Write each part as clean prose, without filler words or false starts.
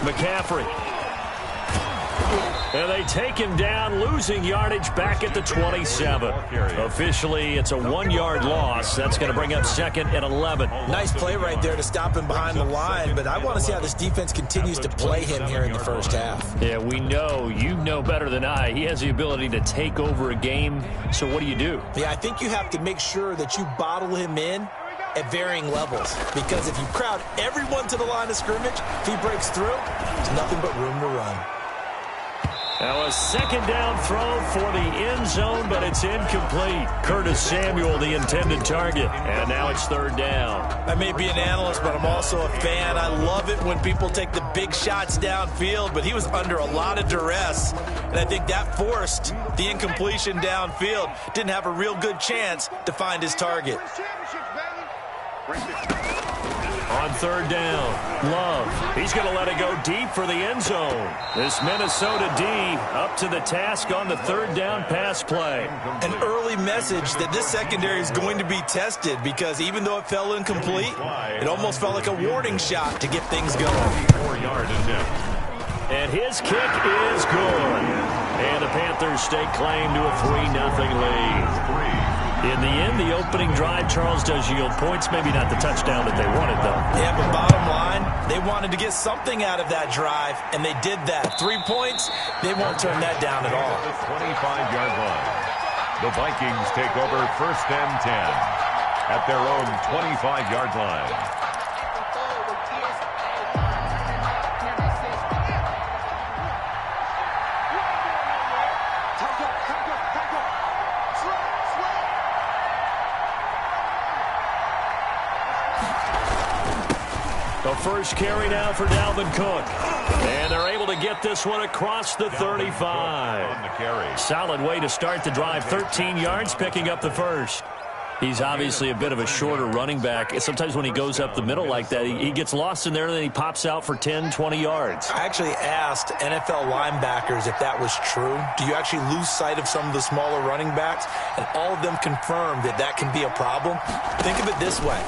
McCaffrey. And they take him down, losing yardage back at the 27. Officially, it's a 1-yard loss. That's going to bring up 2nd and 11. Nice play right there to stop him behind the line, but I want to see how this defense continues to play him here in the first half. Yeah, we know. You know better than I. He has the ability to take over a game, so what do? Yeah, I think you have to make sure that you bottle him in at varying levels, because if you crowd everyone to the line of scrimmage, if he breaks through, there's nothing but room to run. Now a 2nd down throw for the end zone, but it's incomplete. Curtis Samuel, the intended target. And now it's 3rd down. I may be an analyst, but I'm also a fan. I love it when people take the big shots downfield, but he was under a lot of duress. And I think that forced the incompletion downfield. Didn't have a real good chance to find his target. On 3rd down, Love. He's going to let it go deep for the end zone. This Minnesota D up to the task on the 3rd down pass play. An early message that this secondary is going to be tested, because even though it fell incomplete, it almost felt like a warning shot to get things going. 4-yard attempt. And his kick is good. And the Panthers stake claim to a 3-0 lead. In the end, the opening drive, Charles, does yield points. Maybe not the touchdown that they wanted, though. Yeah, but bottom line, they wanted to get something out of that drive, and they did that. 3 points, they won't turn that down at all. The 25-yard line. The Vikings take over 1st and 10 at their own 25-yard line. The first carry now for Dalvin Cook. And they're able to get this one across the 35. On the carry. Solid way to start the drive. 13 yards, picking up the first. He's obviously a bit of a shorter running back. Sometimes when he goes up the middle like that, he gets lost in there, and then he pops out for 10, 20 yards. I actually asked NFL linebackers if that was true. Do you actually lose sight of some of the smaller running backs? And all of them confirmed that that can be a problem. Think of it this way.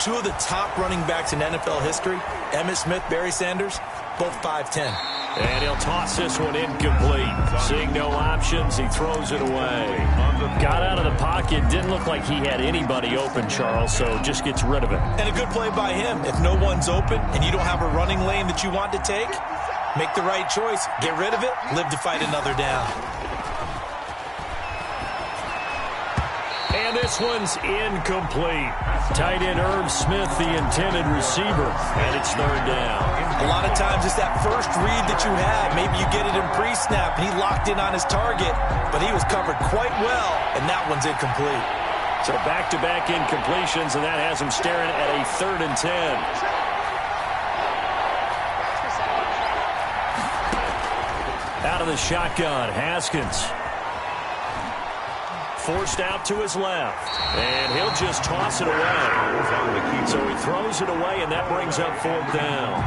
2 of the top running backs in NFL history, Emmitt Smith, Barry Sanders, both 5'10". And he'll toss this one incomplete. Seeing no options, he throws it away. Got out of the pocket. Didn't look like he had anybody open, Charles, so just gets rid of it. And a good play by him. If no one's open and you don't have a running lane that you want to take, make the right choice. Get rid of it. Live to fight another down. And this one's incomplete. Tight end Irv Smith, the intended receiver, and it's 3rd down. A lot of times it's that first read that you had. Maybe you get it in pre-snap, and he locked in on his target, but he was covered quite well, and that one's incomplete. So back-to-back incompletions, and that has him staring at a 3rd and 10. Out of the shotgun, Haskins. Forced out to his left, and he'll just toss it away. So he throws it away, and that brings up 4th down.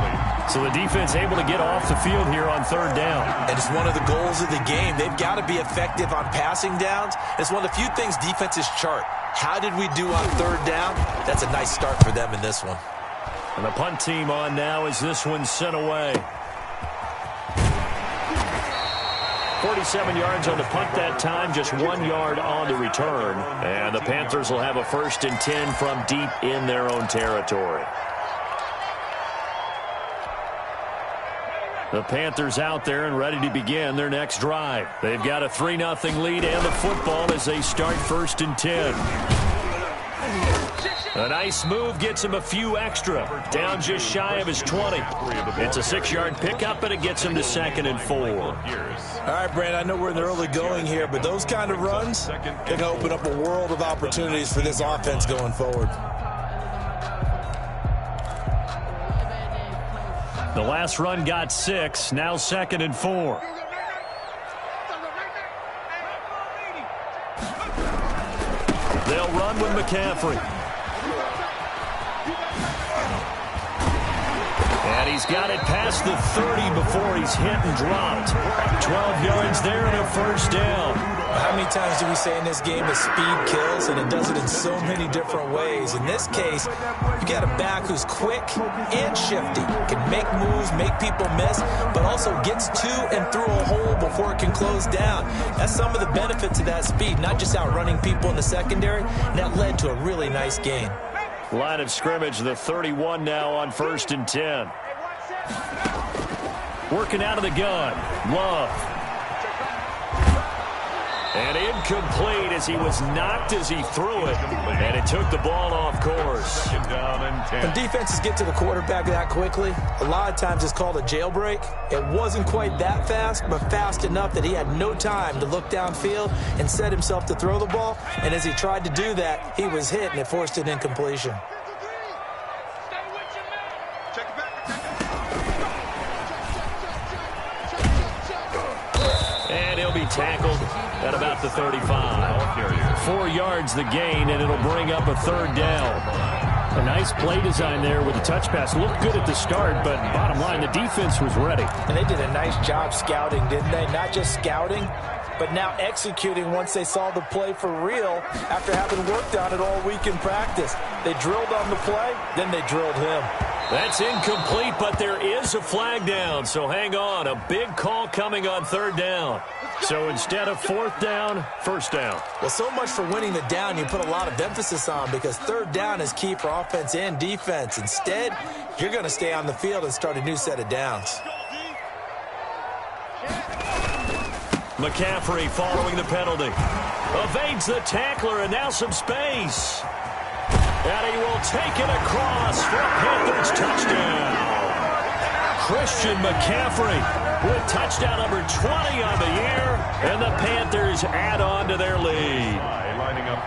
So the defense able to get off the field here on 3rd down. And it's one of the goals of the game. They've got to be effective on passing downs. It's one of the few things defenses chart. How did we do on 3rd down? That's a nice start for them in this one. And the punt team on now as this one's sent away. 47 yards on the punt that time, just 1 yard on the return. And the Panthers will have a 1st and 10 from deep in their own territory. The Panthers out there and ready to begin their next drive. They've got a 3-0 lead and the football as they start 1st and 10. A nice move gets him a few extra. Down just shy of his 20. It's a 6-yard pickup, and it gets him to 2nd and 4. All right, Brand, I know we're in the early going here, but those kind of runs, they're going to open up a world of opportunities for this offense going forward. The last run got 6, now 2nd and 4. They'll run with McCaffrey. And he's got it past the 30 before he's hit and dropped. 12 yards there and a 1st down. How many times do we say in this game that speed kills, and it does it in so many different ways? In this case, you got a back who's quick and shifty, can make moves, make people miss, but also gets to and through a hole before it can close down. That's some of the benefits of that speed, not just outrunning people in the secondary, and that led to a really nice gain. Line of scrimmage, the 31 now on 1st and 10. Working out of the gun, Love. And incomplete as he was knocked as he threw it. And it took the ball off course. When defenses get to the quarterback that quickly, a lot of times it's called a jailbreak. It wasn't quite that fast, but fast enough that he had no time to look downfield and set himself to throw the ball. And as he tried to do that, he was hit, and it forced an incompletion. And he'll be tackled at about the 35. 4 yards the gain, and it'll bring up a 3rd down. A nice play design there with the touch pass. Looked good at the start, but bottom line, the defense was ready. And they did a nice job scouting, didn't they? Not just scouting, but now executing once they saw the play for real after having worked on it all week in practice. They drilled on the play, then they drilled him. That's incomplete, but there is a flag down, so hang on. A big call coming on 3rd down. So instead of 4th down, 1st down. Well, so much for winning the down you put a lot of emphasis on, because 3rd down is key for offense and defense. Instead, you're going to stay on the field and start a new set of downs. McCaffrey following the penalty. Evades the tackler, and now some space. And he will take it across for a Panthers touchdown. Christian McCaffrey with touchdown number 20 on the year, and the Panthers add on to their lead.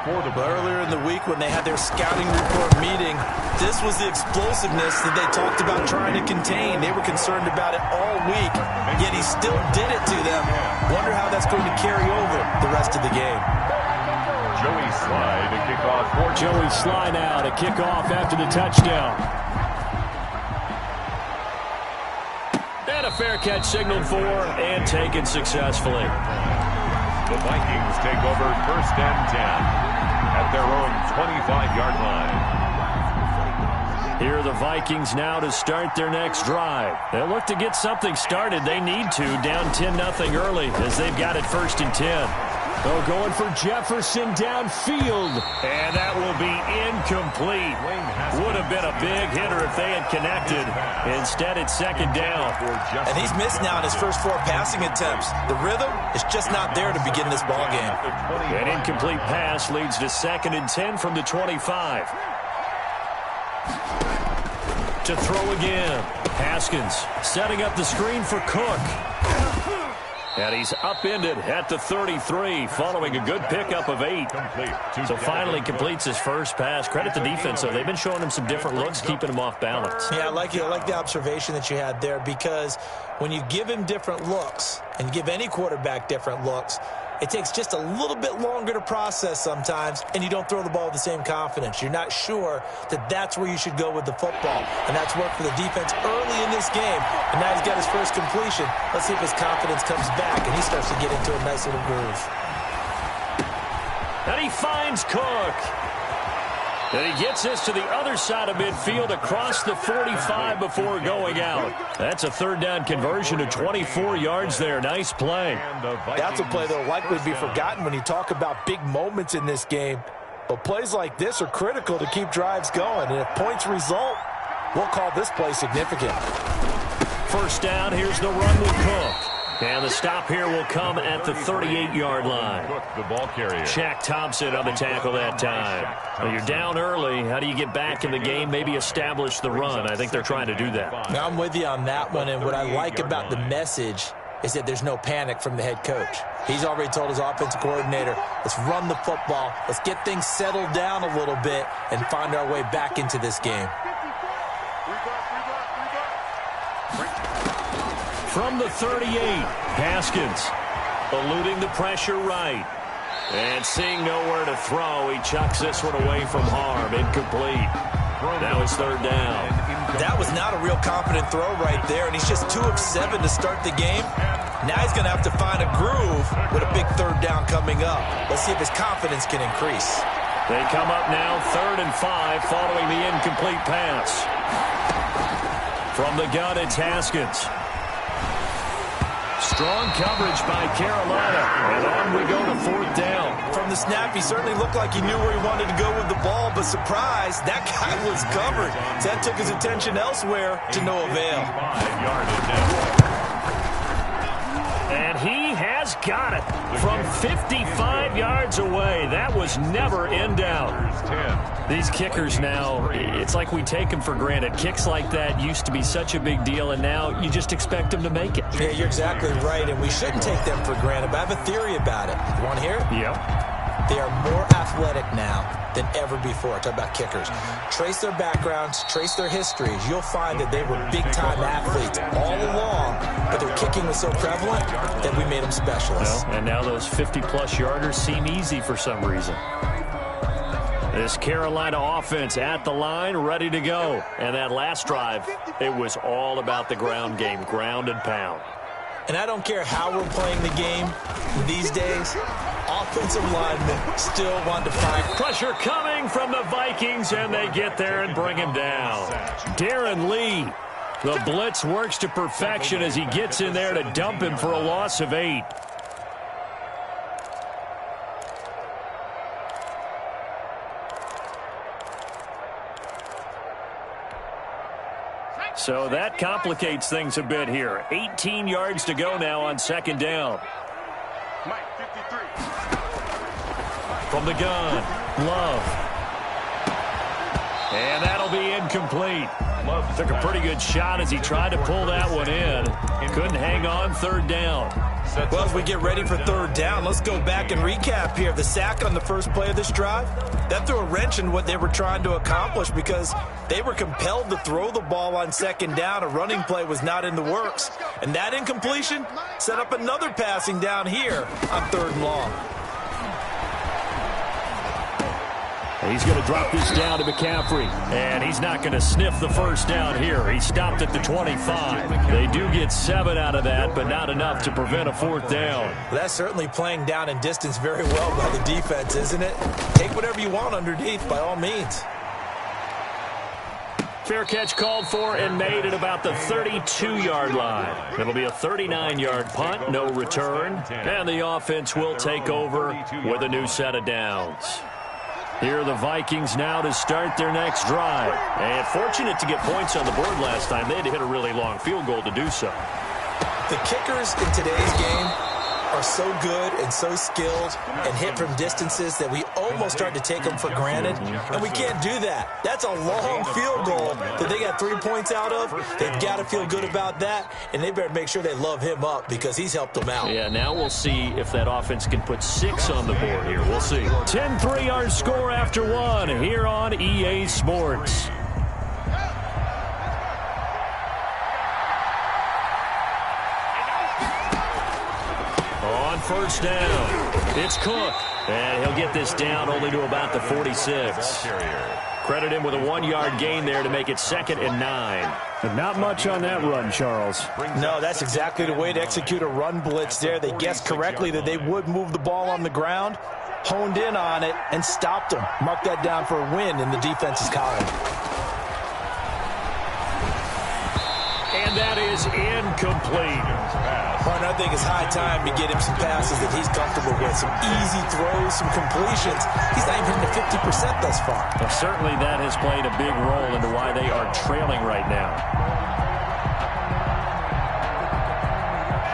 Earlier in the week when they had their scouting report meeting, this was the explosiveness that they talked about trying to contain. They were concerned about it all week, yet he still did it to them. Wonder how that's going to carry over the rest of the game. Joey Sly to kick off. Joey Sly now to kick off after the touchdown. And a fair catch signaled for and taken successfully. The Vikings take over 1st and 10 at their own 25-yard line. Here are the Vikings now to start their next drive. They'll look to get something started. They need to, down 10-0 early as they've got it 1st and 10. They're going for Jefferson downfield, and that will be incomplete. Would have been a big hitter if they had connected. Instead, it's 2nd down. And he's missed now in his first 4 passing attempts. The rhythm is just not there to begin this ball game. An incomplete pass leads to 2nd and 10 from the 25. To throw again. Haskins setting up the screen for Cook. And he's upended at the 33 following a good pickup of 8. So finally completes his first pass. Credit the defense, though. They've been showing him some different looks, keeping him off balance. Yeah, I like the observation that you had there, because when you give him different looks and give any quarterback different looks, it takes just a little bit longer to process sometimes, and you don't throw the ball with the same confidence. You're not sure that that's where you should go with the football, and that's worked for the defense early in this game, and now he's got his first completion. Let's see if his confidence comes back, and he starts to get into a nice little groove. And he finds Cook. And he gets this to the other side of midfield across the 45 before going out. That's a 3rd down conversion to 24 yards there. Nice play. That's a play that will likely be forgotten when you talk about big moments in this game. But plays like this are critical to keep drives going. And if points result, we'll call this play significant. 1st down, here's the run with Cook. And the stop here will come at the 38-yard line. The ball carrier. Shaq Thompson on the tackle that time. Well, you're down early. How do you get back in the game? Maybe establish the run. I think they're trying to do that. Now, I'm with you on that one, and what I like about the message is that there's no panic from the head coach. He's already told his offensive coordinator, let's run the football, let's get things settled down a little bit and find our way back into this game. From the 38, Haskins eluding the pressure right. And seeing nowhere to throw, he chucks this one away from harm. Incomplete. Now it's 3rd down. That was not a real confident throw right there, and he's just 2 of 7 to start the game. Now he's going to have to find a groove with a big third down coming up. Let's see if his confidence can increase. They come up now 3rd and 5 following the incomplete pass. From the gun, it's Haskins. Strong coverage by Carolina. And on we go to 4th down. From the snap, he certainly looked like he knew where he wanted to go with the ball, but surprise, that guy was covered. So that took his attention elsewhere to no avail. 5-yardage now. And he has got it from 55 yards away. That was never in doubt. These kickers now, it's like we take them for granted. Kicks like that used to be such a big deal, and now you just expect them to make it. Yeah, you're exactly right, and we shouldn't take them for granted, but I have a theory about it. You want to hear it? Yeah. They are more athletic now than ever before. Talk about kickers. Trace their backgrounds, trace their histories. You'll find that they were big-time athletes all along, but their kicking was so prevalent that we made them specialists. Well, and now those 50-plus yarders seem easy for some reason. This Carolina offense at the line, ready to go. And that last drive, it was all about the ground game, ground and pound. And I don't care how we're playing the game these days, offensive linemen still want to fight. Pressure coming from the Vikings, and they get there and bring him down. Darren Lee, the blitz works to perfection as he gets in there to dump him for a loss of 8. So that complicates things a bit here. 18 yards to go now on 2nd down. From the gun, Love. And that'll be incomplete. Love took a pretty good shot as he tried to pull that one in. Couldn't hang on 3rd down. Well, as we get ready for 3rd down, let's go back and recap here. The sack on the first play of this drive, that threw a wrench in what they were trying to accomplish because they were compelled to throw the ball on 2nd down. A running play was not in the works. And that incompletion set up another passing down here on 3rd and long. He's going to drop this down to McCaffrey, and he's not going to sniff the first down here. He stopped at the 25. They do get 7 out of that, but not enough to prevent a 4th down. That's certainly playing down and distance very well by the defense, isn't it? Take whatever you want underneath, by all means. Fair catch called for and made at about the 32-yard line. It'll be a 39-yard punt, no return, and the offense will take over with a new set of downs. Here are the Vikings now to start their next drive. And fortunate to get points on the board last time. They had to hit a really long field goal to do so. The kickers in today's game are so good and so skilled and hit from distances that we almost start to take them for granted. And we can't do that. That's a long field goal that they got 3 points out of. They've got to feel good about that, and they better make sure they love him up because he's helped them out. Yeah, now we'll see if that offense can put 6 on the board here. We'll see. 10-3 our score after 1 here on EA Sports. First down. It's Cook. And he'll get this down only to about the 46. Credit him with a 1-yard gain there to make it 2nd and 9. But not much on that run, Charles. No, that's exactly the way to execute a run blitz there. They guessed correctly that they would move the ball on the ground, honed in on it, and stopped them. Mark that down for a win in the defense's column. And that is incomplete. Martin, I think it's high time to get him some passes that he's comfortable with. Some easy throws, some completions. He's not even hitting the 50% thus far. Well, certainly that has played a big role into why they are trailing right now.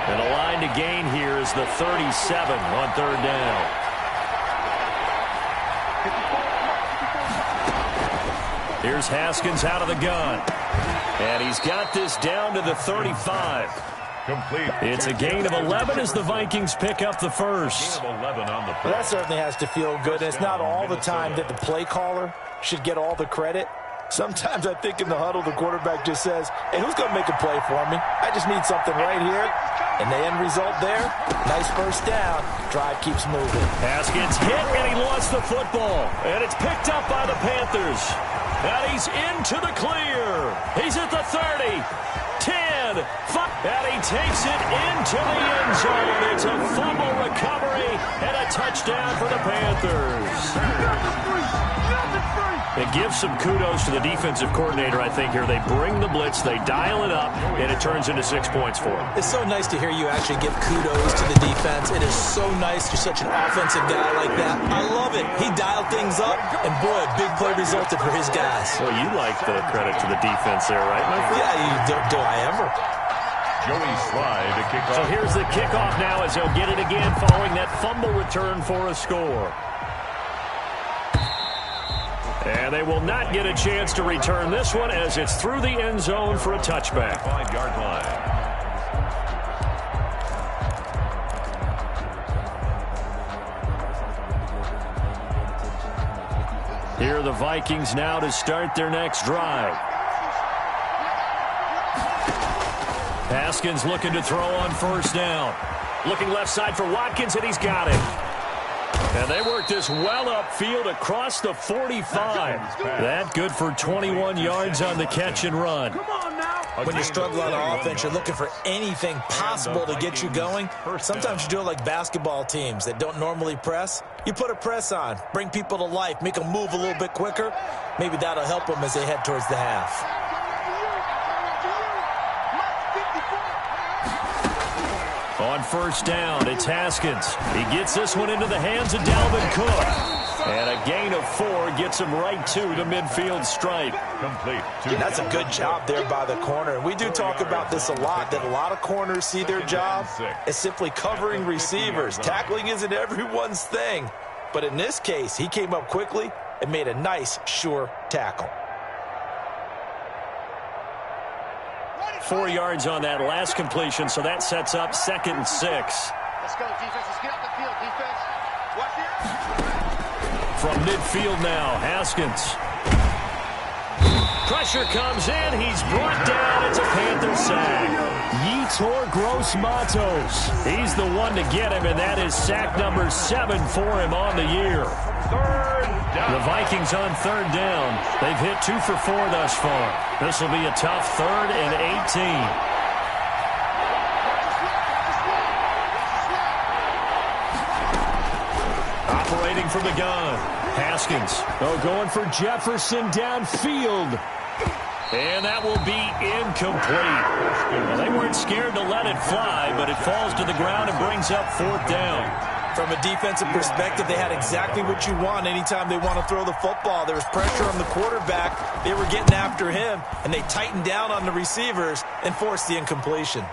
And the line to gain here is the 37 on 3rd down. Here's Haskins out of the gun. And he's got this down to the 35. Complete. It's a gain of 11 as the Vikings pick up the first. Gain of 11 on the play. Well, that certainly has to feel good. And it's not all the time that the play caller should get all the credit. Sometimes I think in the huddle, the quarterback just says, hey, who's going to make a play for me? I just need something right here. And the end result there, nice first down. Drive keeps moving. Haskins hit, and he lost the football. And it's picked up by the Panthers. And he's into the clear. He's at the 30. 10, 5, and he takes it into the end zone. It's a fumble recovery and a touchdown for the Panthers. It gives some kudos to the defensive coordinator, I think, here. They bring the blitz, they dial it up, and it turns into 6 points for them. It's so nice to hear you actually give kudos to the defense. It is so nice. You're such an offensive guy like that. I love it. He dialed things up, and boy, a big play resulted for his guys. Well, you like the credit to the defense there, right, my friend? Yeah, do I ever? Joey Slye to kick off. So here's the kickoff now as they'll get it again following that fumble return for a score. And they will not get a chance to return this one as it's through the end zone for a touchback. 5-yard line. Here are the Vikings now to start their next drive. Haskins looking to throw on first down. Looking left side for Watkins, and he's got it. And they work this well upfield across the 45. That good for 21 yards on the catch and run. When you struggle on offense, you're looking for anything possible to get you going. Sometimes you do it like basketball teams that don't normally press. You put a press on, bring people to life, make them move a little bit quicker. Maybe that'll help them as they head towards the half. On first down, it's Haskins. He gets this one into the hands of Dalvin Cook. And a gain of 4 gets him right to the midfield stripe. Complete. That's a good job there by the corner. We do talk about this a lot, that a lot of corners see their job as simply covering receivers. Tackling isn't everyone's thing. But in this case, he came up quickly and made a nice, sure tackle. 4 yards on that last completion, so that sets up 2nd and 6. Let's go, defense. Let's get off the field, defense. Watch here. From midfield now, Haskins. Pressure comes in. He's brought down. It's a Panther sack. Yetur Gross-Matos. He's the one to get him, and that is sack number 7 for him on the year. The Vikings on 3rd down. They've hit 2 for 4 thus far. This will be a tough 3rd and 18. Operating from the gun. Haskins. Oh, going for Jefferson downfield. And that will be incomplete. Well, they weren't scared to let it fly, but it falls to the ground and brings up 4th down. From a defensive perspective, they had exactly what you want anytime they want to throw the football. There was pressure on the quarterback. They were getting after him, and they tightened down on the receivers and forced the incompletion.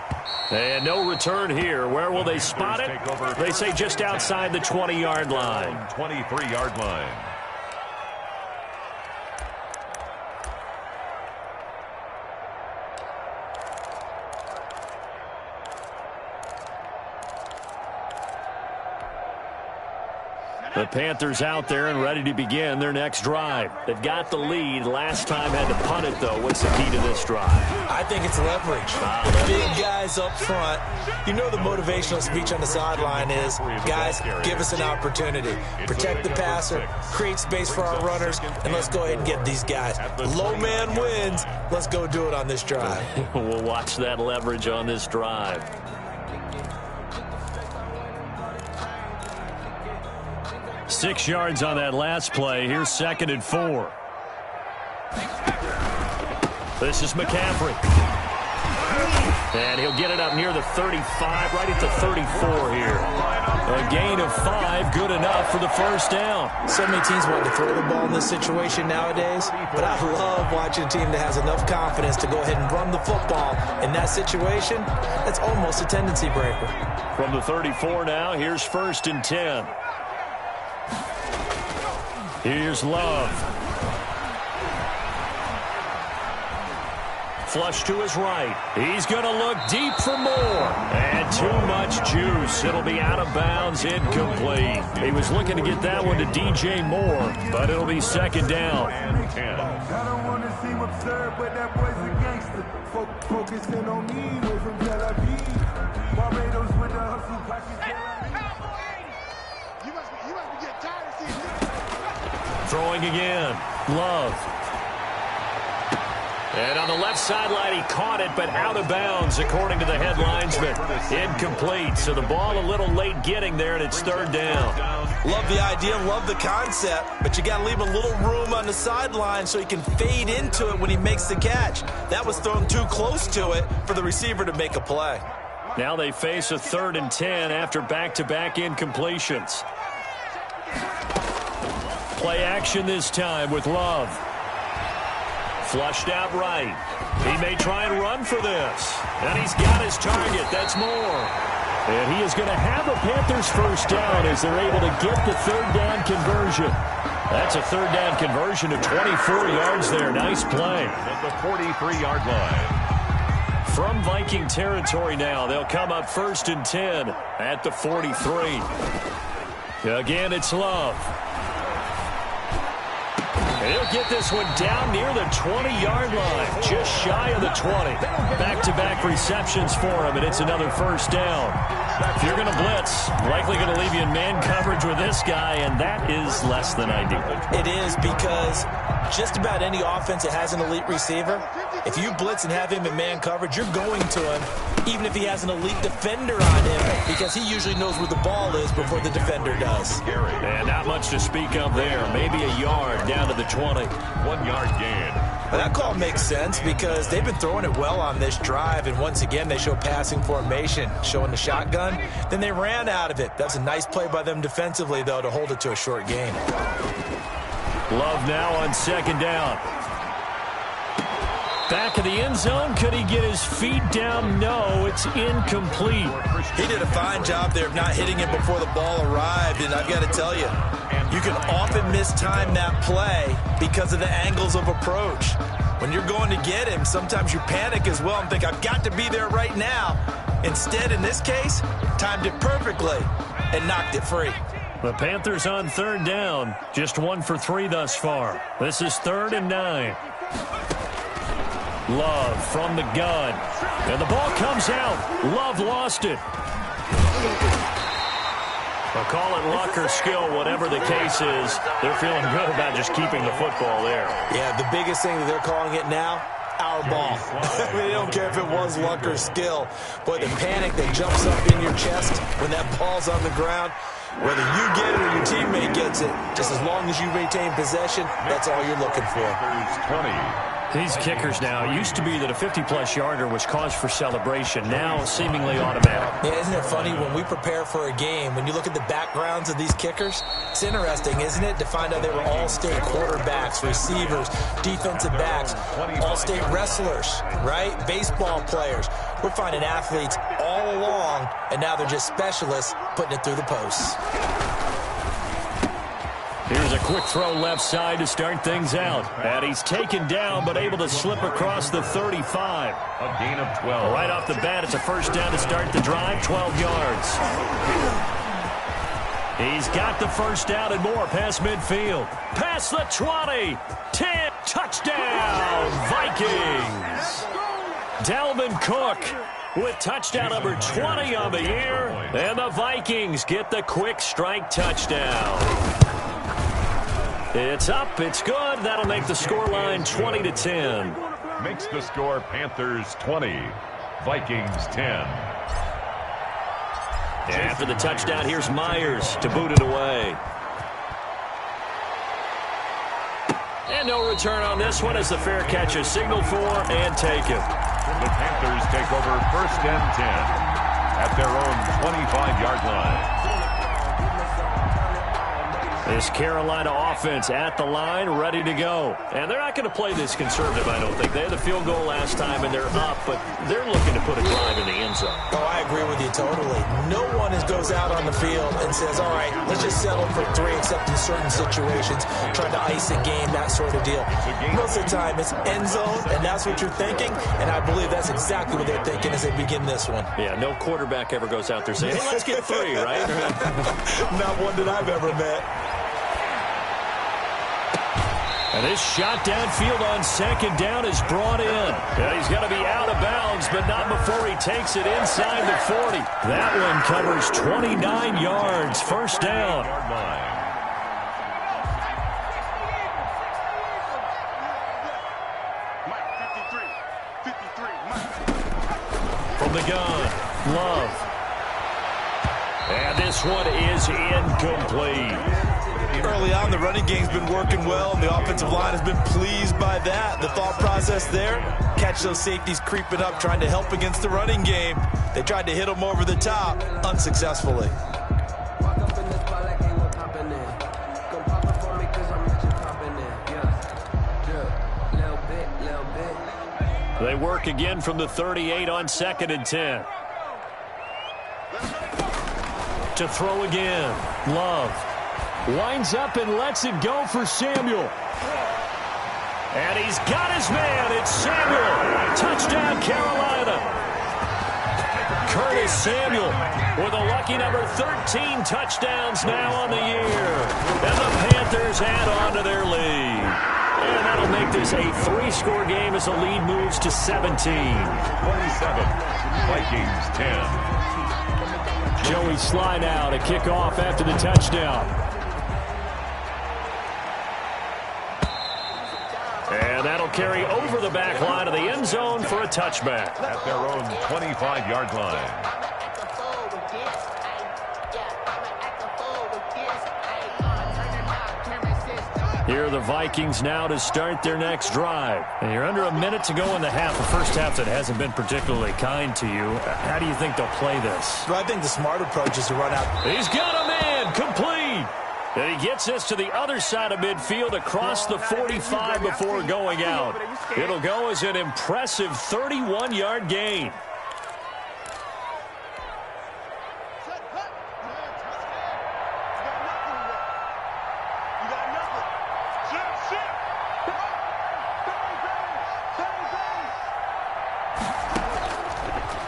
And no return here. Where will they spot it? They say just outside the 20-yard line. 23-yard line. The Panthers out there and ready to begin their next drive. They've got the lead. Last time had to punt it, though. What's the key to this drive? I think it's leverage. Big guys up front. You know the motivational speech on the sideline is, guys, give us an opportunity. Protect the passer, create space for our runners, and let's go ahead and get these guys. Low man wins. Let's go do it on this drive. We'll watch that leverage on this drive. 6 yards on that last play. Here's 2nd and 4. This is McCaffrey. And he'll get it up near the 35, right at the 34 here. A gain of 5, good enough for the first down. So many teams want to throw the ball in this situation nowadays, but I love watching a team that has enough confidence to go ahead and run the football. In that situation, that's almost a tendency breaker. From the 34 now, here's 1st and 10. Here's Love. Flush to his right. He's going to look deep for more. And too much juice. It'll be out of bounds, incomplete. He was looking to get that one to DJ Moore, but it'll be 2nd down. I don't want to seem absurd, but that boy's a gangster. Focusing on me, way from Tel Aviv. Barbados with the hustle, You must be getting tired of seeing this. Throwing again. Love. And on the left sideline, he caught it, but out of bounds, according to the headlines, but incomplete. So the ball a little late getting there, and it's third down. Love the idea, love the concept, but you got to leave a little room on the sideline so he can fade into it when he makes the catch. That was thrown too close to it for the receiver to make a play. Now they face a 3rd and 10 after back-to-back incompletions. Play action this time with Love. Flushed out right. He may try and run for this. And he's got his target. That's Moore. And he is going to have a Panthers first down as they're able to get the 3rd down conversion. That's a 3rd down conversion of 24 yards there. Nice play. At the 43-yard line. From Viking territory now, they'll come up 1st and 10 at the 43. Again, it's Love. He'll get this one down near the 20-yard line, just shy of the 20. Back-to-back receptions for him, and it's another first down. If you're going to blitz, likely going to leave you in man coverage with this guy, and that is less than ideal. It is, because just about any offense that has an elite receiver, if you blitz and have him in man coverage, you're going to him, even if he has an elite defender on him, because he usually knows where the ball is before the defender does. And not much to speak of there. Maybe a yard down to the 20. 1 yard gain. Well, that call makes sense because they've been throwing it well on this drive, and once again they show passing formation, showing the shotgun. Then they ran out of it. That's a nice play by them defensively, though, to hold it to a short gain. Love now on 2nd down. Back of the end zone. Could he get his feet down? No, it's incomplete. He did a fine job there of not hitting it before the ball arrived, and I've got to tell you, you can often mistime that play because of the angles of approach. When you're going to get him, sometimes you panic as well and think, I've got to be there right now. Instead, in this case, timed it perfectly and knocked it free. The Panthers on 3rd down. Just 1 for 3 thus far. This is 3rd and 9. Love from the gun. And the ball comes out. Love lost it. I'll call it luck or skill, whatever the case is. They're feeling good about just keeping the football there. Yeah, the biggest thing that they're calling it now, our ball. I mean, they don't care if it was luck or skill. Boy, the panic that jumps up in your chest when that ball's on the ground, whether you get it or your teammate gets it, just as long as you maintain possession, that's all you're looking for. 20. These kickers now, it used to be that a 50-plus yarder was cause for celebration, now seemingly automatic. Yeah, isn't it funny, when we prepare for a game, when you look at the backgrounds of these kickers, it's interesting, isn't it, to find out they were all-state quarterbacks, receivers, defensive backs, all-state wrestlers, right? Baseball players. We're finding athletes all along, and now they're just specialists putting it through the posts. Here's a quick throw left side to start things out. And he's taken down, but able to slip across the 35. A gain of 12. Right off the bat, it's a first down to start the drive, 12 yards. He's got the first down and more past midfield. Past the 20. 10. Touchdown, Vikings. Dalvin Cook with touchdown number 20 on the year. And the Vikings get the quick strike touchdown. It's up, it's good. That'll make the scoreline 20-10. Makes the score Panthers 20, Vikings 10. After the touchdown, here's Myers to boot it away. And no return on this one as the fair catch is signaled for and taken. The Panthers take over 1st and 10 at their own 25-yard line. This Carolina offense at the line, ready to go. And they're not going to play this conservative, I don't think. They had the field goal last time, and they're up, but they're looking to put a drive in the end zone. Oh, I agree with you totally. No one goes out on the field and says, all right, let's just settle for 3, except in certain situations, trying to ice a game, that sort of deal. Most of the time, it's end zone, and that's what you're thinking, and I believe that's exactly what they're thinking as they begin this one. Yeah, no quarterback ever goes out there saying, hey, let's get 3, right? Not one that I've ever met. And this shot downfield on 2nd down is brought in. And he's going to be out of bounds, but not before he takes it inside the 40. That one covers 29 yards. First down. from the gun. Love. And this one is incomplete. Early on, the running game's been working well, and the offensive line has been pleased by that. The thought process there, catch those safeties creeping up, trying to help against the running game. They tried to hit them over the top, unsuccessfully. They work again from the 38 on 2nd and 10. To throw again. Love. Winds up and lets it go for Samuel. And he's got his man. It's Samuel. Touchdown, Carolina. Curtis Samuel with a lucky number 13 touchdowns now on the year. And the Panthers add on to their lead. And that'll make this a 3-score game as the lead moves to 17. 27. Vikings 10. Joey Sly now to kick off after the touchdown. And that'll carry over the back line of the end zone for a touchback. At their own 25-yard line. Here are the Vikings now to start their next drive. And you're under a minute to go in the half. The first half that hasn't been particularly kind to you. How do you think they'll play this? Well, I think the smart approach is to run out. He's got a man complete. And he gets this to the other side of midfield across the 45 before going out. It'll go as an impressive 31-yard gain.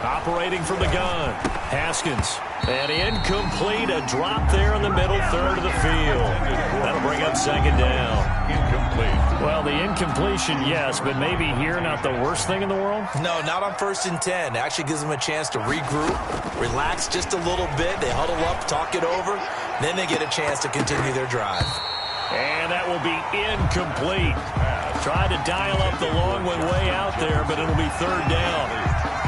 Operating from the gun. Haskins. And incomplete. A drop there in the middle third of the field. That'll bring up 2nd down. Incomplete. Well, the incompletion, yes, but maybe here not the worst thing in the world? No, not on 1st and 10. It actually gives them a chance to regroup, relax just a little bit. They huddle up, talk it over. Then they get a chance to continue their drive. And that will be incomplete. Tried to dial up the long one way out there, but it'll be 3rd down.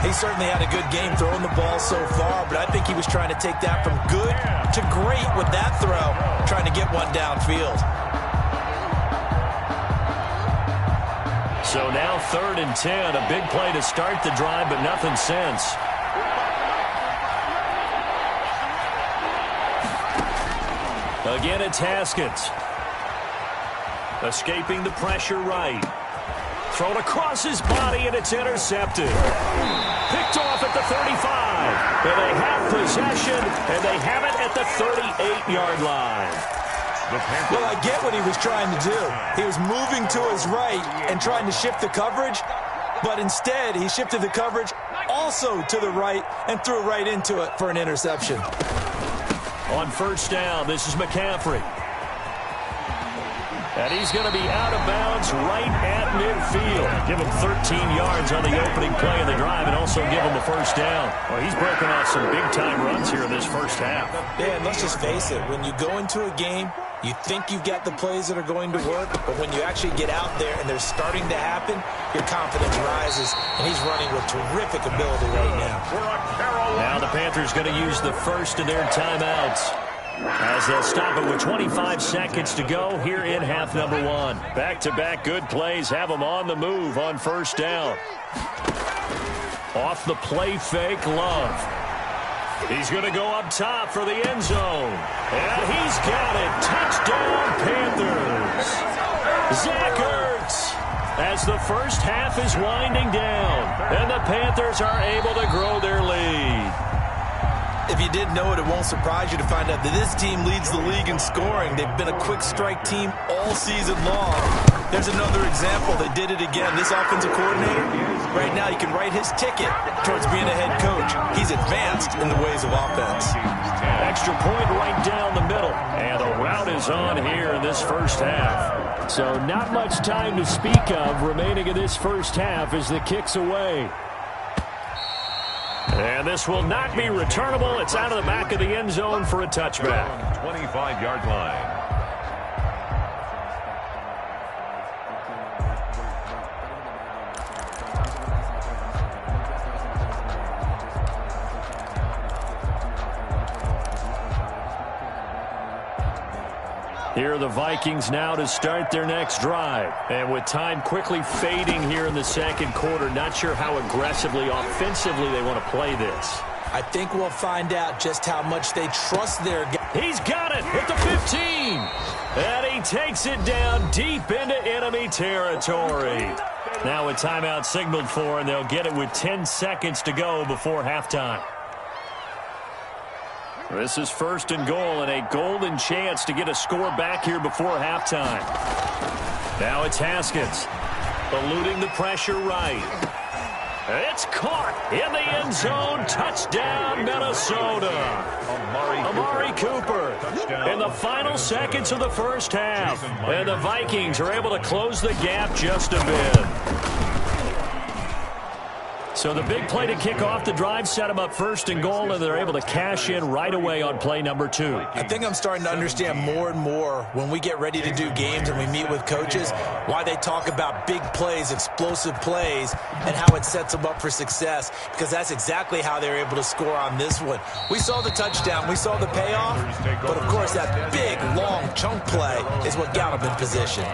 He certainly had a good game throwing the ball so far, but I think he was trying to take that from good to great with that throw, trying to get one downfield. So now 3rd and 10, a big play to start the drive, but nothing since. Again, it's Haskins. Escaping the pressure right. Thrown across his body, and it's intercepted. Picked off at the 35. And they have possession, and they have it at the 38-yard line. Well, I get what he was trying to do. He was moving to his right and trying to shift the coverage, but instead he shifted the coverage also to the right and threw right into it for an interception. On 1st down, this is McCaffrey. And he's going to be out of bounds right at midfield. Give him 13 yards on the opening play of the drive and also give him a 1st down. Well, he's broken off some big-time runs here in this first half. Yeah, and let's just face it. When you go into a game, you think you've got the plays that are going to work, but when you actually get out there and they're starting to happen, your confidence rises, and he's running with terrific ability right now. Now the Panthers going to use the first of their timeouts, as they'll stop it with 25 seconds to go here in half number 1. Back-to-back good plays have them on the move on 1st down. Off the play fake, Love. He's going to go up top for the end zone. And he's got it. Touchdown, Panthers. Zach Ertz, as the first half is winding down, and the Panthers are able to grow their lead. If you didn't know it, it won't surprise you to find out that this team leads the league in scoring. They've been a quick strike team all season long. There's another example. They did it again. This offensive coordinator, right now you can write his ticket towards being a head coach. He's advanced in the ways of offense. Extra point right down the middle. And the route is on here in this first half. So not much time to speak of remaining in this first half as the kick's away. And this will not be returnable. It's out of the back of the end zone for a touchback. 25-yard line. Here are the Vikings now to start their next drive. And with time quickly fading here in the second quarter, not sure how aggressively, offensively they want to play this. I think we'll find out just how much they trust their guy. He's got it at the 15. And he takes it down deep into enemy territory. Now a timeout signaled for, and they'll get it with 10 seconds to go before halftime. This is 1st and goal and a golden chance to get a score back here before halftime. Now it's Haskins, eluding the pressure right. It's caught in the end zone. Touchdown, Minnesota. Amari Cooper in the final seconds of the first half. And the Vikings are able to close the gap just a bit. So the big play to kick off the drive set them up 1st and goal, and they're able to cash in right away on play number 2. I think I'm starting to understand more and more when we get ready to do games and we meet with coaches why they talk about big plays, explosive plays, and how it sets them up for success, because that's exactly how they're able to score on this one. We saw the touchdown. We saw the payoff. But, of course, that big, long chunk play is what got them in position.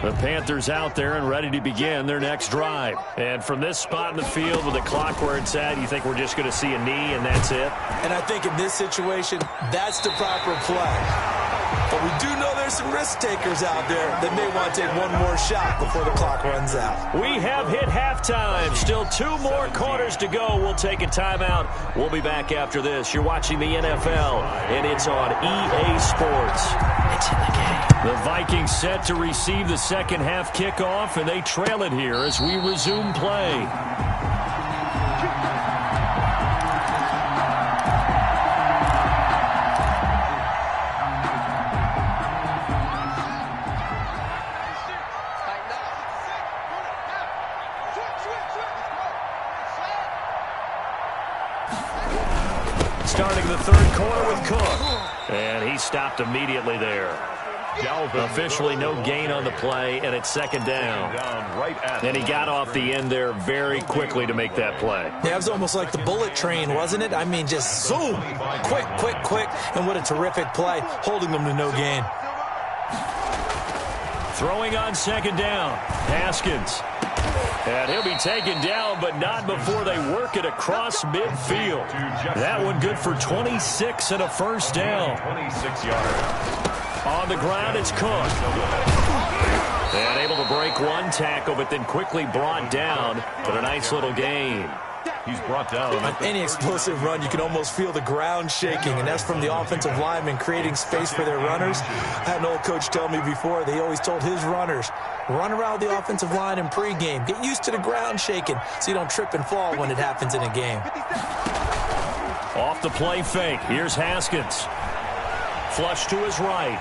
The Panthers out there and ready to begin their next drive. And from this spot in the field with the clock where it's at, you think we're just going to see a knee and that's it? And I think in this situation, that's the proper play. But we do know there's some risk takers out there that may want to take one more shot before the clock runs out. We have hit halftime. Still 2 more quarters to go. We'll take a timeout. We'll be back after this. You're watching the NFL, and it's on EA Sports. It's in the game. The Vikings set to receive the second half kickoff, and they trail it here as we resume play. Starting the third quarter with Cook. And he stopped immediately there. Officially no gain on the play, and it's 2nd down. And he got off the end there very quickly to make that play. Yeah, it was almost like the bullet train, wasn't it? I mean, just zoom. Quick, quick, quick. And what a terrific play, holding them to no gain. Throwing on 2nd down. Haskins. And he'll be taken down, but not before they work it across midfield. That one good for 26 and a first down. 26 yards. On the ground, it's Cook. And able to break one tackle, but then quickly brought down. But a nice little gain. He's brought down. On any explosive run, you can almost feel the ground shaking, and that's from the offensive linemen creating space for their runners. I had an old coach tell me before, they always told his runners, run around the offensive line in pregame. Get used to the ground shaking so you don't trip and fall when it happens in a game. Off the play fake. Here's Haskins. Flush to his right.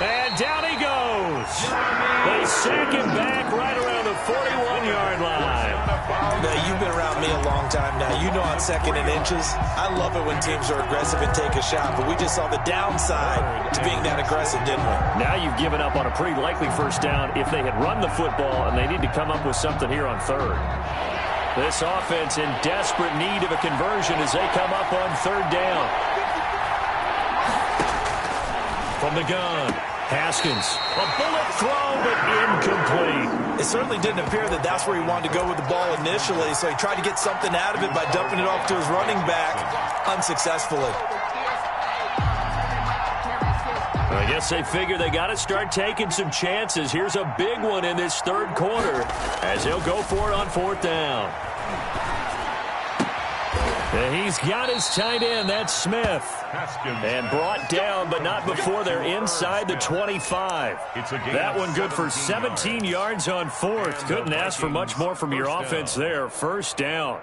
And down he goes. They sack him back right around the 41-yard line. Now, you've been around me a long time now. You know I'm 2nd in inches. I love it when teams are aggressive and take a shot, but we just saw the downside to being that aggressive, didn't we? Now you've given up on a pretty likely first down if they had run the football, and they need to come up with something here on 3rd. This offense in desperate need of a conversion as they come up on 3rd down. From the gun, Haskins. A bullet throw, but incomplete. It certainly didn't appear that that's where he wanted to go with the ball initially, so he tried to get something out of it by dumping it off to his running back unsuccessfully. I guess they figure they got to start taking some chances. Here's a big one in this 3rd quarter as he'll go for it on 4th down. And he's got his tight end, that's Smith. And brought down, but not before they're inside the 25. That one good for 17 yards on 4th. Couldn't ask for much more from your offense there. First down.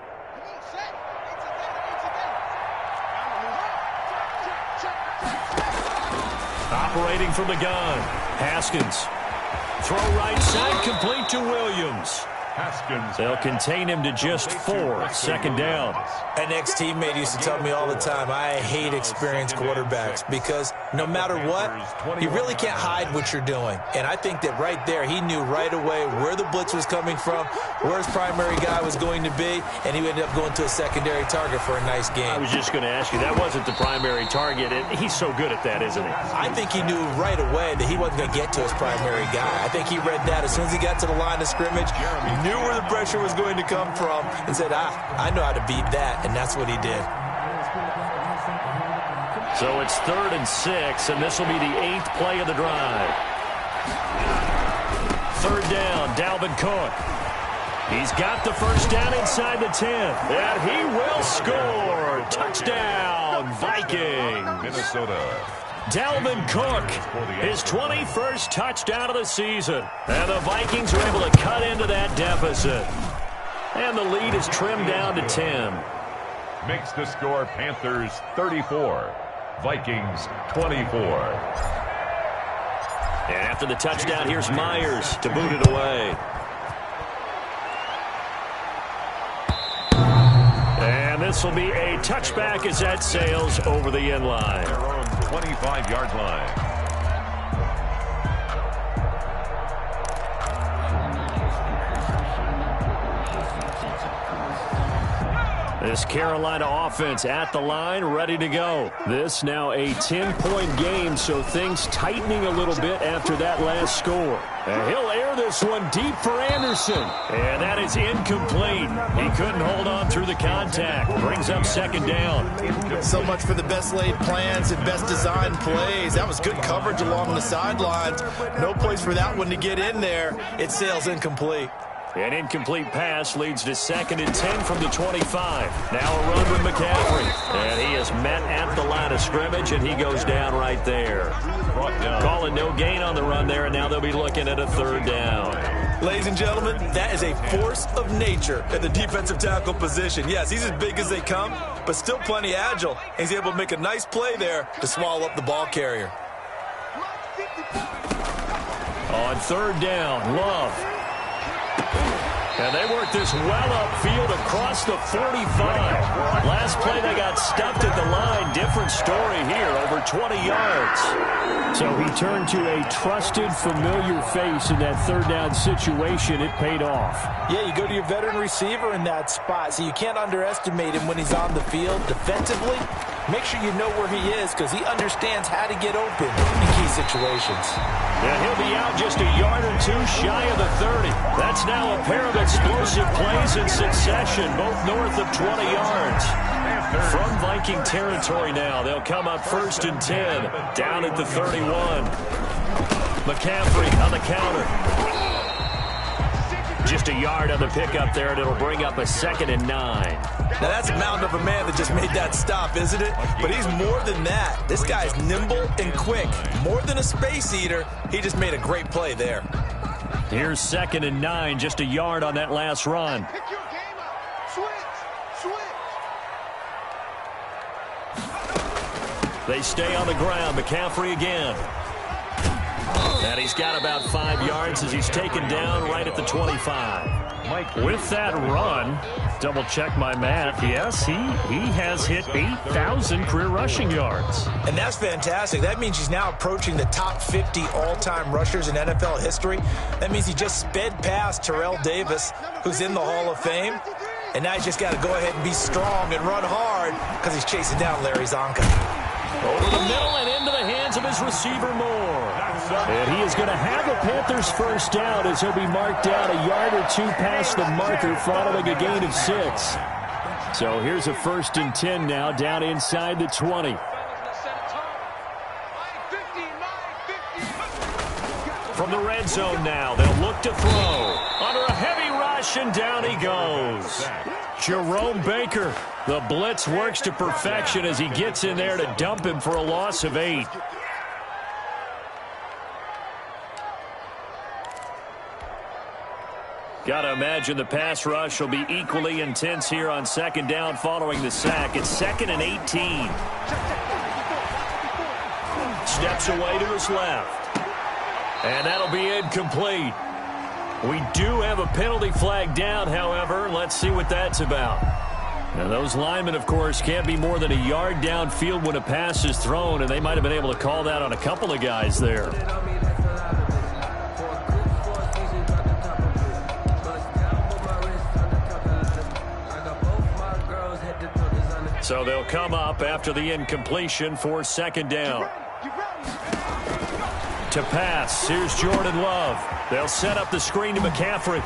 Operating from the gun. Haskins. Throw right side, complete to Williams. They'll contain him to just 4. 2nd down. An ex-teammate used to tell me all the time, I hate experienced quarterbacks because no matter what, you really can't hide what you're doing. And I think that right there, he knew right away where the blitz was coming from, where his primary guy was going to be, and he ended up going to a secondary target for a nice game. I was just going to ask you, that wasn't the primary target, and he's so good at that, isn't he? I think he knew right away that he wasn't going to get to his primary guy. I think he read that as soon as he got to the line of scrimmage, he knew where the pressure was going to come from, and said, I know how to beat that, and that's what he did. So it's 3rd and 6, and this will be the 8th play of the drive. 3rd down, Dalvin Cook. He's got the first down inside the 10, and he will score. Touchdown, Vikings. Minnesota. Dalvin Cook, his 21st touchdown of the season. And the Vikings are able to cut into that deficit. And the lead is trimmed down to 10. Makes the score Panthers 34, Vikings 24. And after the touchdown, here's Myers to boot it away. And this will be a touchback as that sails over the end line. Their own 25-yard line. This Carolina offense at the line, ready to go. This now a 10-point game, so things tightening a little bit after that last score. And he'll air this one deep for Anderson. And that is incomplete. He couldn't hold on through the contact. Brings up 2nd down. So much for the best laid plans and best designed plays. That was good coverage along the sidelines. No place for that one to get in there. It sails incomplete. An incomplete pass leads to 2nd and 10 from the 25. Now a run with McCaffrey. And he is met at the line of scrimmage, and he goes down right there. Calling no gain on the run there, and now they'll be looking at a 3rd down. Ladies and gentlemen, that is a force of nature at the defensive tackle position. Yes, he's as big as they come, but still plenty agile. He's able to make a nice play there to swallow up the ball carrier. On 3rd down, Love. And they work this well upfield across the 45. Last play they got stuffed at the line. Different story here, over 20 yards. So he turned to a trusted, familiar face in that 3rd down situation. It paid off. Yeah, you go to your veteran receiver in that spot, so you can't underestimate him when he's on the field. Defensively, make sure you know where he is because he understands how to get open in key situations. And he'll be out just a yard or two shy of the 30. That's now a pair of explosive plays in succession, both north of 20 yards. From Viking territory now, they'll come up 1st and 10, down at the 31. McCaffrey on the counter. Just a yard on the pickup there, and it'll bring up a 2nd and 9. Now, that's a mountain of a man that just made that stop, isn't it? But he's more than that. This guy's nimble and quick. More than a space eater, he just made a great play there. Here's 2nd and 9, just a yard on that last run. Pick your game up. Switch. They stay on the ground. McCaffrey again. And he's got about 5 yards as he's taken down right at the 25. With that run, double check my math. Yes, he has hit 8,000 career rushing yards. And that's fantastic. That means he's now approaching the top 50 all-time rushers in NFL history. That means he just sped past Terrell Davis, who's in the Hall of Fame. And now he's just got to go ahead and be strong and run hard because he's chasing down Larry Zonka. Over the middle and into the hands of his receiver Moore. And he is going to have a Panthers first down as he'll be marked down a yard or two past the marker following a gain of 6. So here's a 1st and 10 now down inside the 20. From the red zone now, they'll look to throw. Under a heavy rush, and down he goes. Jerome Baker. The blitz works to perfection as he gets in there to dump him for a loss of 8. Got to imagine the pass rush will be equally intense here on 2nd down following the sack. It's 2nd and 18. Steps away to his left. And that'll be incomplete. We do have a penalty flag down, however. Let's see what that's about. And those linemen, of course, can't be more than a yard downfield when a pass is thrown, and they might have been able to call that on a couple of guys there. So they'll come up after the incompletion for second down. To pass, here's Jordan Love. They'll set up the screen to McCaffrey.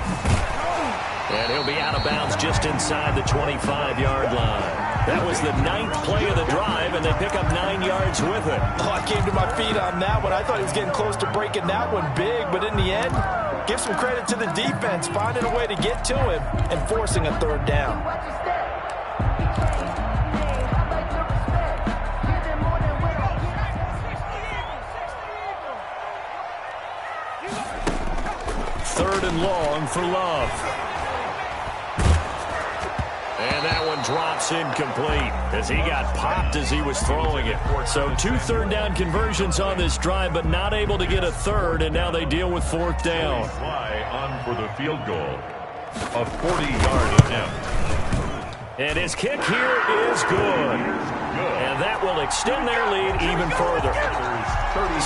And he'll be out of bounds just inside the 25-yard line. That was the 9th play of the drive, and they pick up 9 yards with it. Oh, I came to my feet on that one. I thought he was getting close to breaking that one big, but in the end, give some credit to the defense, finding a way to get to him and forcing a third down. Third and long for Love. And that one drops incomplete as he got popped as he was throwing it. So 2 third-down conversions on this drive, but not able to get a third, and now they deal with 4th down. Fly on for the field goal. A 40-yard attempt. And his kick here is good. And that will extend their lead even further.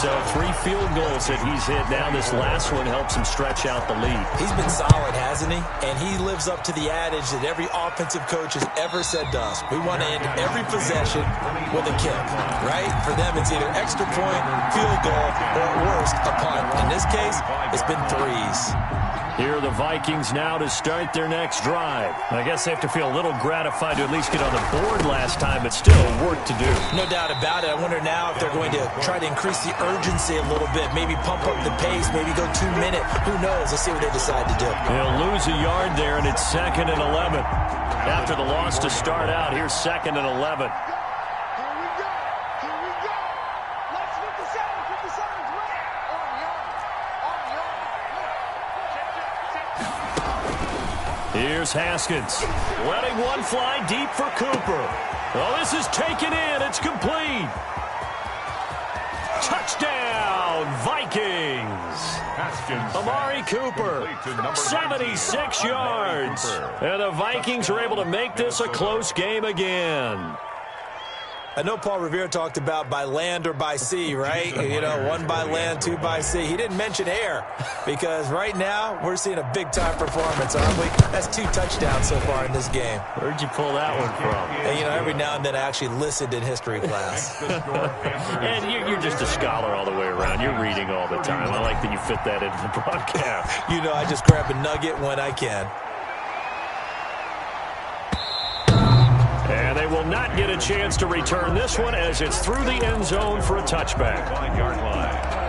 So 3 field goals that he's hit. Now this last one helps him stretch out the lead. He's been solid, hasn't he? And he lives up to the adage that every offensive coach has ever said to us. We want to end every possession with a kick, right? For them, it's either extra point, field goal, or at worst, a punt. In this case, it's been 3s. Here are the Vikings now to start their next drive. I guess they have to feel a little gratified to at least get on the board last time, but still work to do. No doubt about it. I wonder now if they're going to try to increase the urgency a little bit, maybe pump up the pace, maybe go 2-minute. Who knows? Let's see what they decide to do. They'll lose a yard there, and it's 2nd and 11. After the loss to start out, here's 2nd and 11. Here's Haskins, letting one fly deep for Cooper. Oh, this is taken in. It's complete. Touchdown, Vikings. Amari Cooper, 76 yards. And the Vikings are able to make this a close game again. I know Paul Revere talked about by land or by sea, right? You know, 1 by land, 2 by sea. He didn't mention air because right now we're seeing a big-time performance, aren't we? That's 2 touchdowns so far in this game. Where'd you pull that one from? And, you know, every now and then I actually listened in history class. And you're just a scholar all the way around. You're reading all the time. I like that you fit that into the broadcast. You know, I just grab a nugget when I can. And they will not get a chance to return this one as it's through the end zone for a touchback. 5-yard line.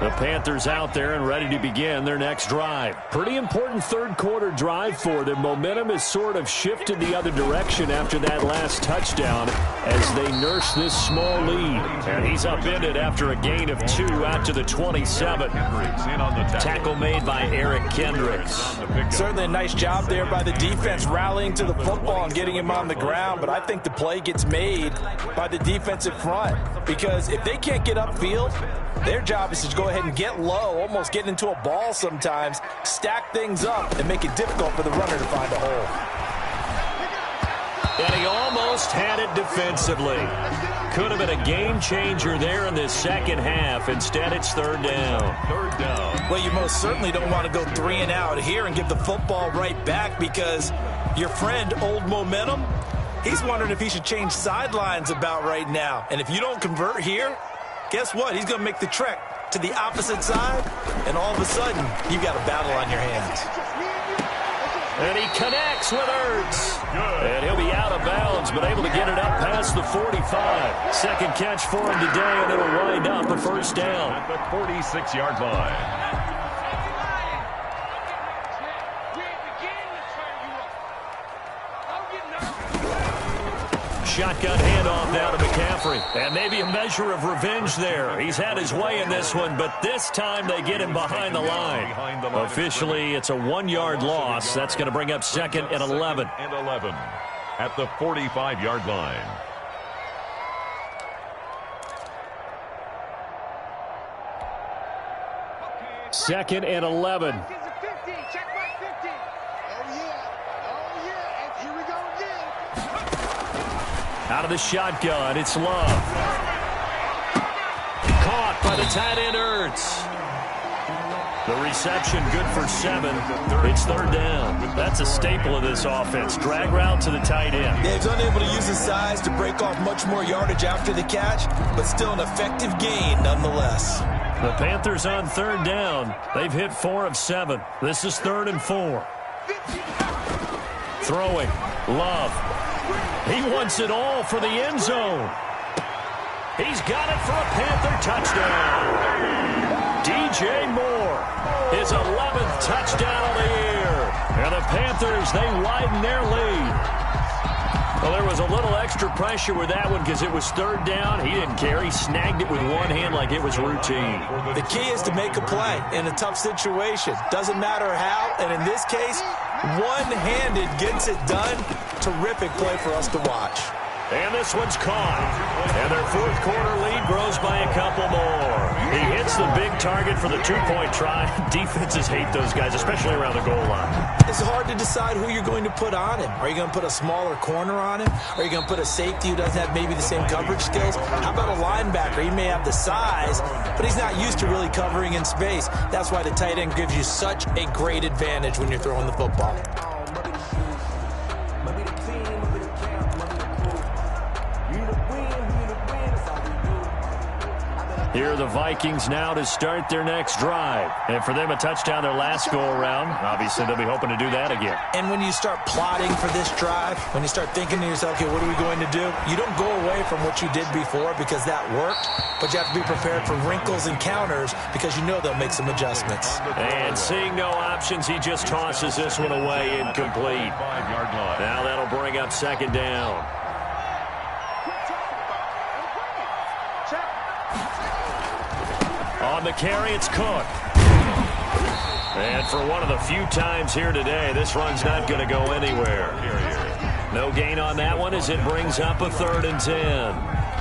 The Panthers out there and ready to begin their next drive. Pretty important third-quarter drive for them. Momentum has sort of shifted the other direction after that last touchdown as they nurse this small lead. And he's upended after a gain of 2 out to the 27. Tackle made by Eric Kendricks. Certainly a nice job there by the defense rallying to the football and getting him on the ground, but I think the play gets made by the defensive front because if they can't get upfield, their job is to go ahead and get low, almost get into a ball sometimes, stack things up, and make it difficult for the runner to find a hole. And he almost had it defensively. Could have been a game changer there in this second half. Instead, it's 3rd down. 3rd down. Well, you most certainly don't want to go 3 and out here and give the football right back because your friend, Old Momentum, he's wondering if he should change sidelines about right now. And if you don't convert here, guess what? He's going to make the trek to the opposite side, and all of a sudden, you've got a battle on your hands. And he connects with Ertz. And he'll be out of bounds, but able to get it up past the 45. Second catch for him today, and it'll wind up a 1st down. At the 46-yard line. Shotgun handoff now to McCaffrey. And maybe a measure of revenge there. He's had his way in this one, but this time they get him behind the line. Officially, it's a 1-yard loss. That's going to bring up 2nd and 11. And 11 at the 45-yard line. Second and 11. Out of the shotgun, it's Love. Caught by the tight end, Ertz. The reception good for 7. It's third down. That's a staple of this offense. Drag route to the tight end. Yeah, he's unable to use his size to break off much more yardage after the catch, but still an effective gain nonetheless. The Panthers on third down. They've hit 4 of 7. This is 3rd and 4. Throwing. Love. He wants it all for the end zone. He's got it for a Panther touchdown. DJ Moore, his 11th touchdown of the year. And the Panthers, they widen their lead. Well, there was a little extra pressure with that one because it was 3rd down. He didn't care. He snagged it with one hand like it was routine. The key is to make a play in a tough situation. Doesn't matter how, and in this case, one-handed gets it done. Terrific play for us to watch. And this one's caught. And their 4th quarter lead grows by a couple more. He hits the big target for the 2-point try. Defenses hate those guys, especially around the goal line. It's hard to decide who you're going to put on him. Are you going to put a smaller corner on him? Are you going to put a safety who doesn't have maybe the same coverage skills? How about a linebacker? He may have the size, but he's not used to really covering in space. That's why the tight end gives you such a great advantage when you're throwing the football. Here are the Vikings now to start their next drive. And for them, a touchdown their last go-around. Obviously, they'll be hoping to do that again. And when you start plotting for this drive, when you start thinking to yourself, okay, what are we going to do? You don't go away from what you did before because that worked, but you have to be prepared for wrinkles and counters because you know they'll make some adjustments. And seeing no options, he just tosses this one away incomplete. Now that'll bring up 2nd down. On the carry, it's Cook. And for one of the few times here today, this run's not going to go anywhere. No gain on that one as it brings up a 3rd and 10.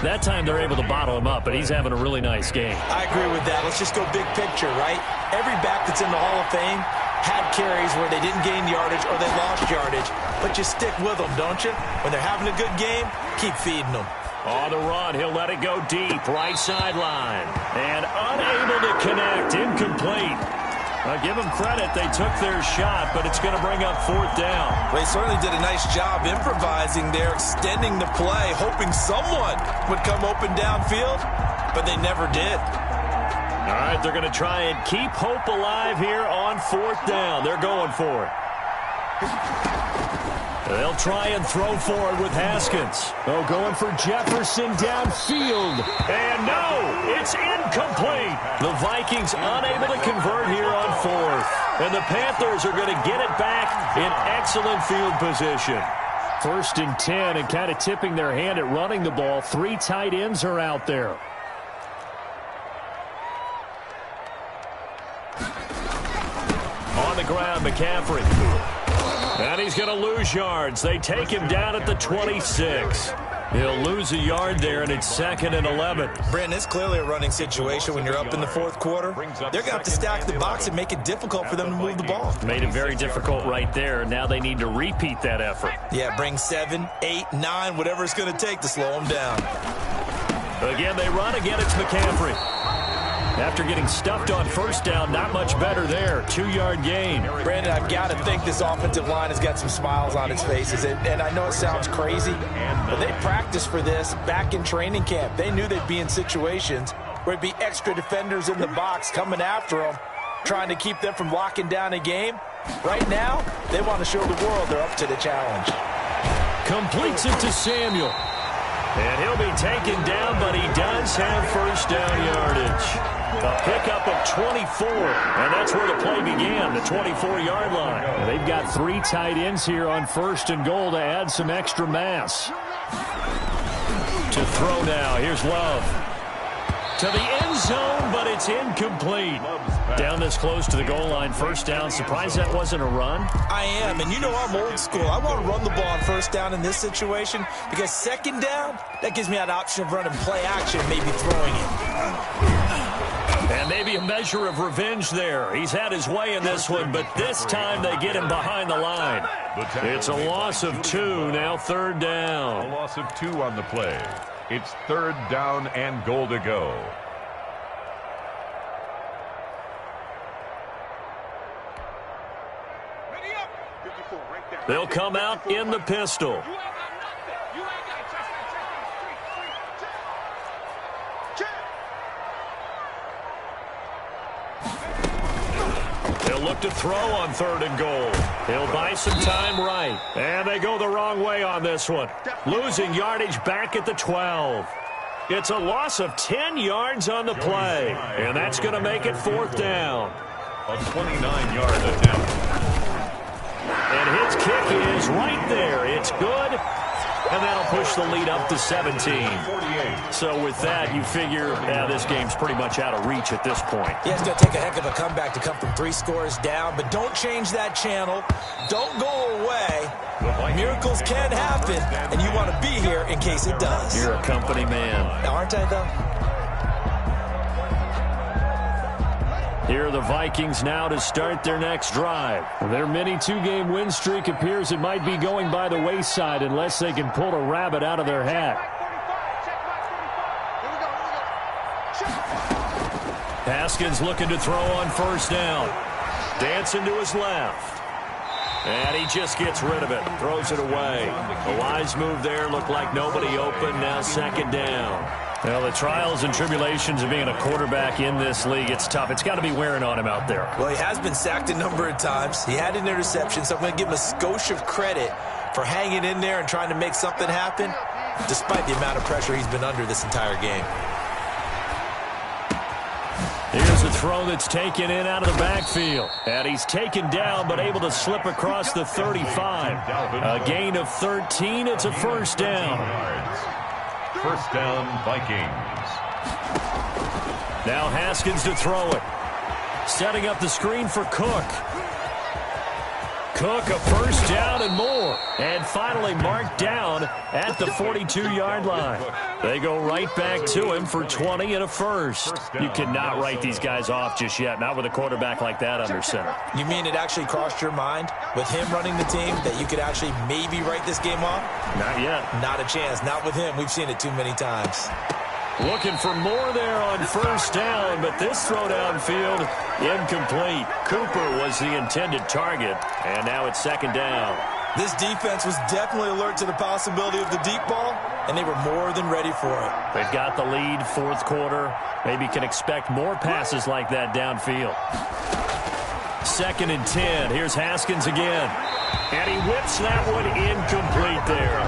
That time they're able to bottle him up, but he's having a really nice game. I agree with that. Let's just go big picture, right? Every back that's in the Hall of Fame had carries where they didn't gain yardage or they lost yardage. But you stick with them, don't you? When they're having a good game, keep feeding them. On the run, he'll let it go deep, right sideline. And unable to connect, incomplete. I'll give them credit, they took their shot, but it's going to bring up 4th down. They certainly did a nice job improvising there, extending the play, hoping someone would come open downfield, but they never did. All right, they're going to try and keep hope alive here on 4th down. They're going for it. They'll try and throw forward with Haskins. Oh, going for Jefferson downfield. And no, it's incomplete. The Vikings unable to convert here on 4th. And the Panthers are going to get it back in excellent field position. 1st and 10 and kind of tipping their hand at running the ball. 3 tight ends are out there. On the ground, McCaffrey. And he's going to lose yards. They take him down at the 26. He'll lose a yard there, and it's 2nd and 11. Brandon, it's clearly a running situation when you're up in the 4th quarter. They're going to have to stack the box and make it difficult for them to move the ball. Made it very difficult right there. Now they need to repeat that effort. Yeah, bring 7, 8, 9, whatever it's going to take to slow them down. Again, they run. Again, it's McCaffrey. After getting stuffed on 1st down, not much better there. 2-yard gain. Brandon, I've got to think this offensive line has got some smiles on its faces. And I know it sounds crazy, but they practiced for this back in training camp. They knew they'd be in situations where it'd be extra defenders in the box coming after them, trying to keep them from locking down a game. Right now, they want to show the world they're up to the challenge. Completes it to Samuel. And he'll be taken down, but he does have 1st down yardage. A pickup of 24, and that's where the play began, the 24-yard line. And they've got 3 tight ends here on 1st and goal to add some extra mass. To throw now, here's Love. To the end zone, but it's incomplete. Down this close to the goal line, 1st down. Surprised that wasn't a run? I am, and you know I'm old school. I want to run the ball on 1st down in this situation because 2nd down, that gives me that option of running play action, maybe throwing it. And And maybe a measure of revenge there. He's had his way in this one, but this time they get him behind the line. It's a loss of 2, now 3rd down. A loss of 2 on the play. It's 3rd down and goal to go. They'll come out in the pistol. He'll look to throw on 3rd and goal. He'll buy some time right. And they go the wrong way on this one. Losing yardage back at the 12. It's a loss of 10 yards on the play. And that's going to make it 4th down. A 29-yard attempt. And his kick is right there. It's good. And that'll push the lead up to 17. So with that, you figure this game's pretty much out of reach at this point. Yeah, it's going to take a heck of a comeback to come from 3 scores down. But don't change that channel. Don't go away. Miracles can happen, and you want to be here in case it does. You're a company man. Aren't I, though? Here are the Vikings now to start their next drive. Their mini 2-game win streak appears it might be going by the wayside unless they can pull a rabbit out of their hat. Haskins looking to throw on 1st down. Dancing to his left. And he just gets rid of it. Throws it away. A wise move there. Looked like nobody open. Now 2nd down. Well, the trials and tribulations of being a quarterback in this league, it's tough. It's got to be wearing on him out there. Well, he has been sacked a number of times. He had an interception, so I'm going to give him a skosh of credit for hanging in there and trying to make something happen, despite the amount of pressure he's been under this entire game. Here's a throw that's taken in out of the backfield. And he's taken down, but able to slip across the 35. A gain of 13. It's a 1st down. 1st down, Vikings. Now Haskins to throw it. Setting up the screen for Cook. Cook, a 1st down and more. And finally marked down at the 42-yard line. They go right back to him for 20 and a 1st. You cannot write these guys off just yet, not with a quarterback like that under center. You mean it actually crossed your mind with him running the team that you could actually maybe write this game off? Not yet. Not a chance. Not with him. We've seen it too many times. Looking for more there on 1st down, but this throw downfield, incomplete. Cooper was the intended target, and now it's 2nd down. This defense was definitely alert to the possibility of the deep ball, and they were more than ready for it. They've got the lead, 4th quarter. Maybe can expect more passes like that downfield. 2nd and 10. Here's Haskins again. And he whips that one incomplete there.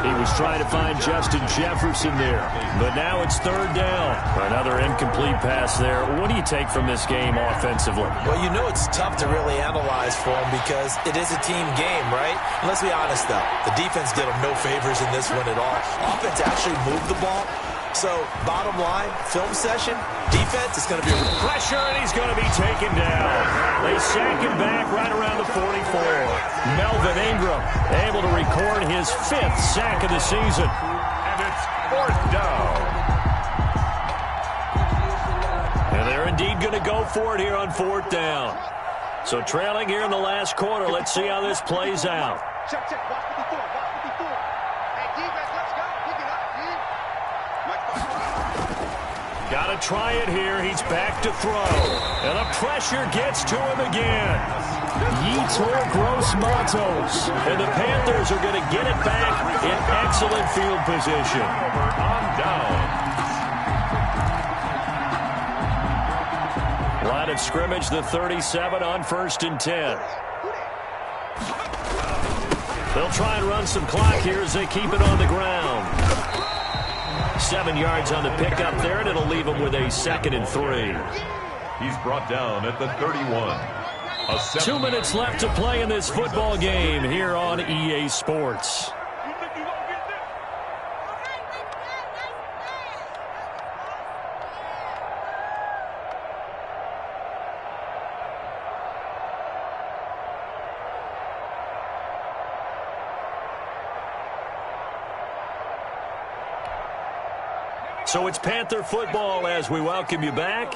He was trying to find Justin Jefferson there. But now it's 3rd down. Another incomplete pass there. What do you take from this game offensively? Well, you know it's tough to really analyze for him because it is a team game, right? And let's be honest, though. The defense did him no favors in this one at all. Offense actually moved the ball. So, bottom line, film session, defense is going to be pressure, and he's going to be taken down. They sack him back right around the 44. Melvin Ingram able to record his 5th sack of the season. And it's 4th down. And they're indeed going to go for it here on 4th down. So trailing here in the last quarter. Let's see how this plays out. Check. Watch 54. Hey, defense, let's go. Pick it up, dude. Got to try it here. He's back to throw. And the pressure gets to him again. Yetur Gross Matos. And the Panthers are going to get it back in excellent field position. On down. Line of scrimmage, the 37 on 1st and 10. They'll try and run some clock here as they keep it on the ground. 7 yards on the pickup there, and it'll leave him with a 2nd and 3. He's brought down at the 31. 2 minutes left to play in this football game here on EA Sports. So it's Panther football as we welcome you back.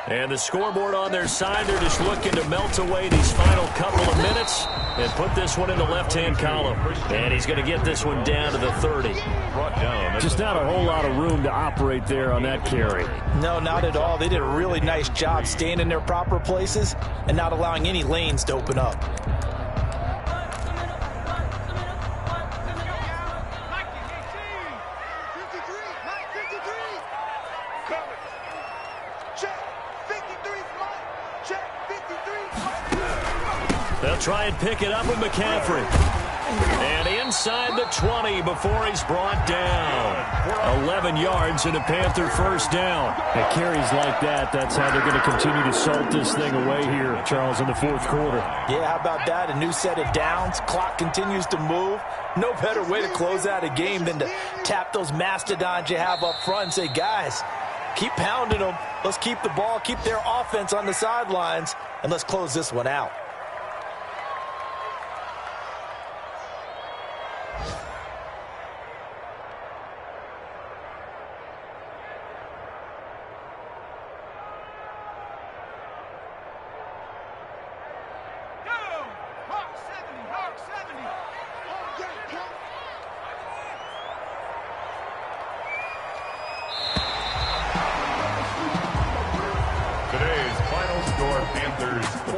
And the scoreboard on their side, they're just looking to melt away these final couple of minutes and put this one in the left-hand column. And he's going to get this one down to the 30. Brought down. Just not a whole lot of room to operate there on that carry. No, not at all. They did a really nice job staying in their proper places and not allowing any lanes to open up. They'll try and pick it up with McCaffrey. And inside the 20 before he's brought down. 11 yards and a Panther first down. At carries like that, that's how they're going to continue to salt this thing away here, Charles, in the fourth quarter. Yeah, how about that? A new set of downs. Clock continues to move. No better way to close out a game than to tap those mastodons you have up front and say, guys, keep pounding them. Let's keep the ball, keep their offense on the sidelines, and let's close this one out.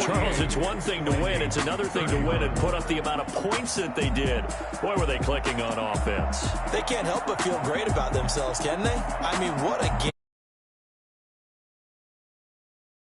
Charles, it's one thing to win. It's another thing to win and put up the amount of points that they did. Boy, were they clicking on offense. They can't help but feel great about themselves, can they? I mean, what a game.